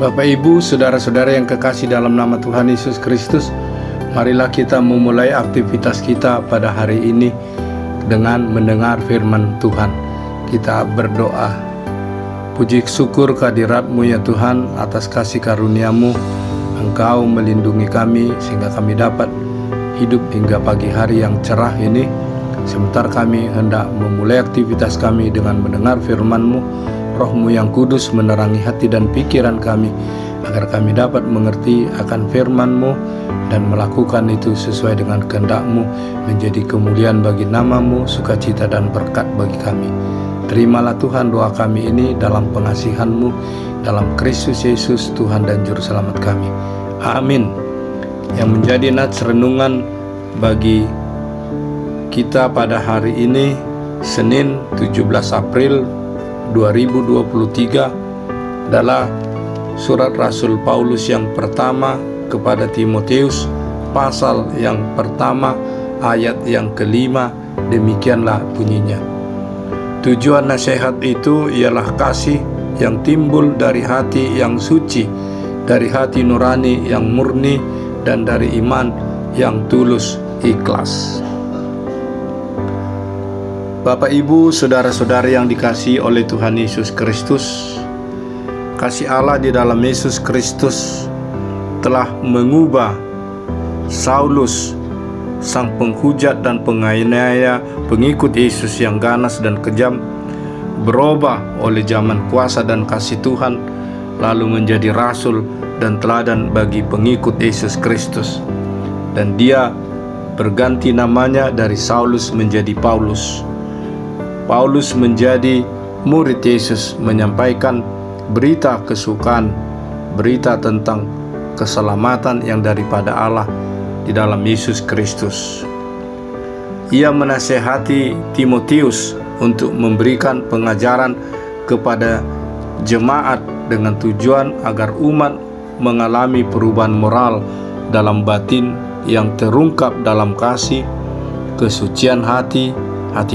Bapak, Ibu, saudara-saudara yang kekasih dalam nama Tuhan Yesus Kristus, marilah kita memulai aktivitas kita pada hari ini dengan mendengar firman Tuhan. Kita berdoa. Puji syukur kehadirat-Mu ya Tuhan atas kasih karunia-Mu. Engkau melindungi kami sehingga kami dapat hidup hingga pagi hari yang cerah ini. Sebentar kami hendak memulai aktivitas kami dengan mendengar firman-Mu. Roh-Mu yang kudus menerangi hati dan pikiran kami, agar kami dapat mengerti akan firman-Mu dan melakukan itu sesuai dengan kehendak-Mu, menjadi kemuliaan bagi nama-Mu, sukacita dan berkat bagi kami. Terimalah Tuhan doa kami ini dalam pengasihan-Mu, dalam Kristus Yesus Tuhan dan Juru Selamat kami. Amin. Yang menjadi nats renungan bagi kita pada hari ini, Senin 17 April 2023, adalah surat Rasul Paulus yang pertama kepada Timotius, pasal yang pertama, ayat yang kelima. Demikianlah bunyinya. Tujuan nasihat itu ialah kasih yang timbul dari hati yang suci, dari hati nurani yang murni, dan dari iman yang tulus ikhlas. Bapak, Ibu, saudara-saudara yang dikasihi oleh Tuhan Yesus Kristus, kasih Allah di dalam Yesus Kristus telah mengubah Saulus, sang penghujat dan penganiaya pengikut Yesus yang ganas dan kejam, berubah oleh zaman kuasa dan kasih Tuhan, lalu menjadi rasul dan teladan bagi pengikut Yesus Kristus. Dan dia berganti namanya dari Saulus menjadi Paulus. Paulus menjadi murid Yesus, menyampaikan berita kesukaan, berita tentang keselamatan yang daripada Allah di dalam Yesus Kristus. Ia menasihati Timotius untuk memberikan pengajaran kepada jemaat dengan tujuan agar umat mengalami perubahan moral dalam batin yang terungkap dalam kasih, kesucian hati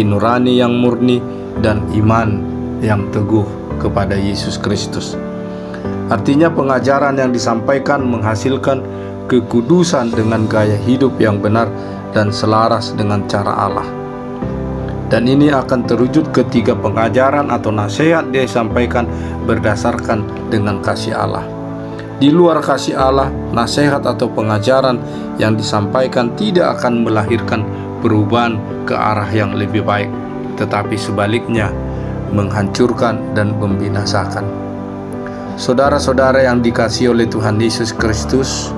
nurani yang murni, dan iman yang teguh kepada Yesus Kristus. Artinya pengajaran yang disampaikan menghasilkan kekudusan dengan gaya hidup yang benar dan selaras dengan cara Allah. Dan ini akan terwujud ketika pengajaran atau nasihat dia sampaikan berdasarkan dengan kasih Allah. Di luar kasih Allah, nasihat atau pengajaran yang disampaikan tidak akan melahirkan perubahan ke arah yang lebih baik, tetapi sebaliknya menghancurkan dan membinasakan. Saudara-saudara yang dikasihi oleh Tuhan Yesus Kristus,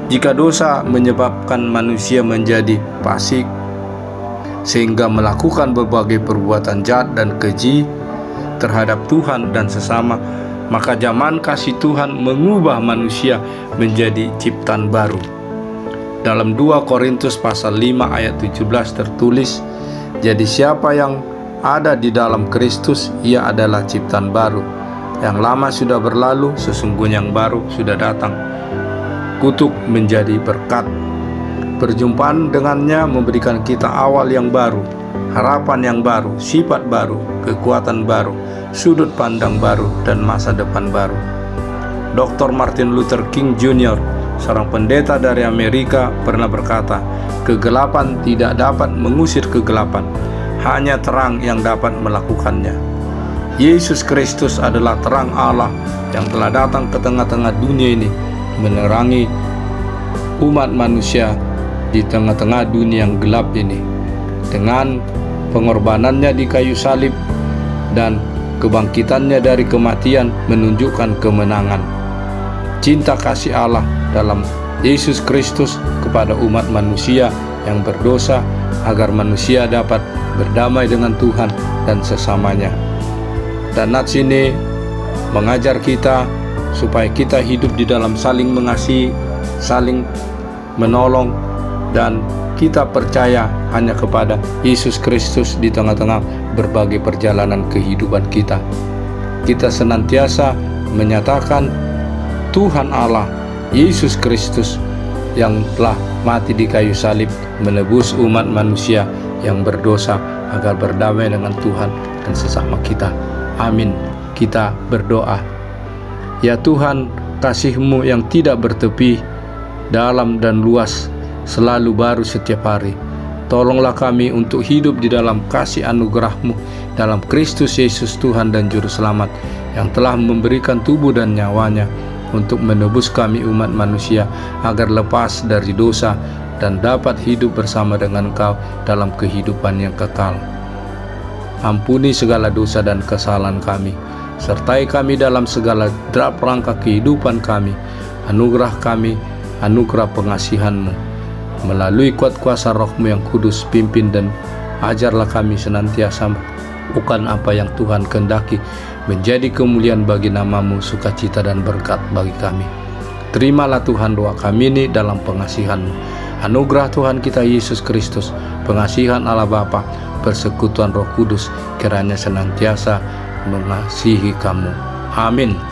jika dosa menyebabkan manusia menjadi fasik sehingga melakukan berbagai perbuatan jahat dan keji terhadap Tuhan dan sesama, maka zaman kasih Tuhan mengubah manusia menjadi ciptaan baru. Dalam 2 Korintus pasal 5 ayat 17 tertulis, jadi siapa yang ada di dalam Kristus, ia adalah ciptaan baru. Yang lama sudah berlalu, sesungguhnya yang baru sudah datang. Kutuk menjadi berkat. Perjumpaan dengannya memberikan kita awal yang baru, harapan yang baru, sifat baru, kekuatan baru, sudut pandang baru, dan masa depan baru. Dr. Martin Luther King Jr., seorang pendeta dari Amerika, pernah berkata, kegelapan tidak dapat mengusir kegelapan, hanya terang yang dapat melakukannya. Yesus Kristus adalah terang Allah yang telah datang ke tengah-tengah dunia ini, menerangi umat manusia di tengah-tengah dunia yang gelap ini. Dengan pengorbanannya di kayu salib dan kebangkitannya dari kematian menunjukkan kemenangan. Cinta kasih Allah dalam Yesus Kristus kepada umat manusia yang berdosa, agar manusia dapat berdamai dengan Tuhan dan sesamanya. Dan nats ini mengajar kita supaya kita hidup di dalam saling mengasihi, saling menolong, dan kita percaya hanya kepada Yesus Kristus di tengah-tengah berbagai perjalanan kehidupan kita. Kita senantiasa menyatakan Tuhan Allah, Yesus Kristus yang telah mati di kayu salib menebus umat manusia yang berdosa agar berdamai dengan Tuhan dan sesama kita. Amin. Kita berdoa. Ya Tuhan, kasih-Mu yang tidak bertepi, dalam dan luas, selalu baru setiap hari. Tolonglah kami untuk hidup di dalam kasih anugerah-Mu dalam Kristus Yesus Tuhan dan Juru Selamat, yang telah memberikan tubuh dan nyawanya untuk menebus kami umat manusia agar lepas dari dosa dan dapat hidup bersama dengan Engkau dalam kehidupan yang kekal. Ampuni segala dosa dan kesalahan kami, sertai kami dalam segala derap rangka kehidupan kami. Anugerah kami anugerah pengasihan-Mu. Melalui kuat kuasa Roh-Mu yang kudus, pimpin dan ajarlah kami senantiasa bukan apa yang Tuhan kehendaki, menjadi kemuliaan bagi nama-Mu, sukacita dan berkat bagi kami. Terimalah Tuhan doa kami ini dalam pengasihan-Mu. Anugerah Tuhan kita Yesus Kristus, pengasihan Allah Bapa, persekutuan Roh Kudus, kiranya senantiasa mengasihi kamu. Amin.